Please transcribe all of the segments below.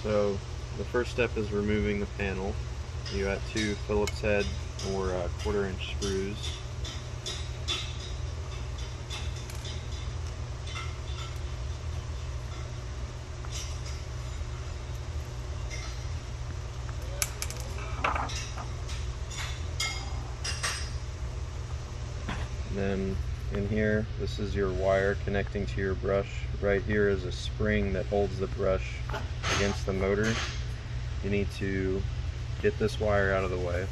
So the first step is removing the panel. You got two Phillips head or 1/4" screws. Then in here, this is your wire connecting to your brush. Right here is a spring that holds the brush against the motor. You need to get this wire out of the way.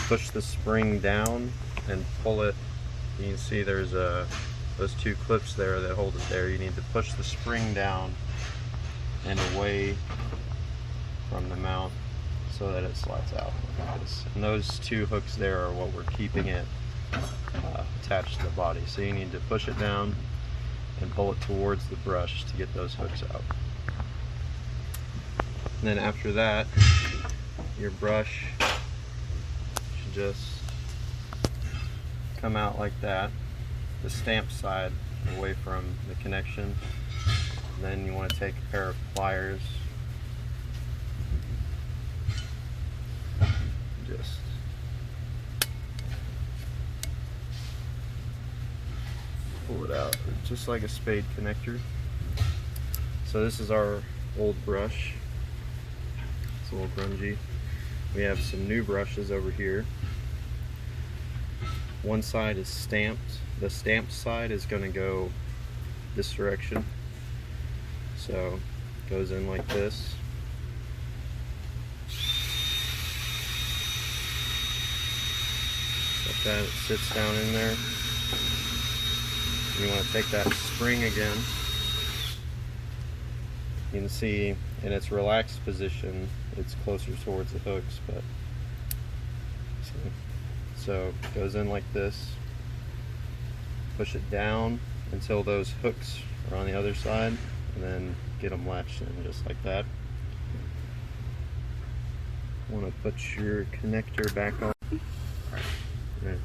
Push the spring down and pull it. You can see there's those two clips there that hold it there. You need to push the spring down and away from the mount so that it slides out like this. And those two hooks there are what we're keeping it attached to the body. So you need to push it down and pull it towards the brush to get those hooks out. And then after that, your brush should just come out like that, the stamp side away from the connection. And then you want to take a pair of pliers, just pull it out, just like a spade connector. So this is our old brush. It's a little grungy. We have some new brushes over here. One side is stamped. The stamped side is going to go this direction. So it goes in like this. Like that, it sits down in there. You want to take that spring again. You can see in its relaxed position, it's closer towards the hooks, but so it goes in like this. Push it down until those hooks are on the other side, and then get them latched in just like that. Want to put your connector back on. Right.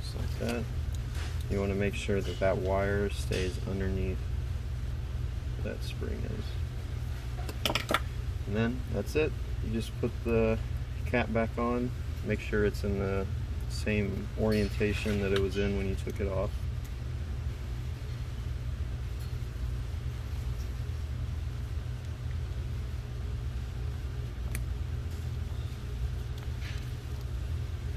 Just like that. You want to make sure that that wire stays underneath where that spring is. And then that's it. You just put the cap back on, make sure it's in the same orientation that it was in when you took it off.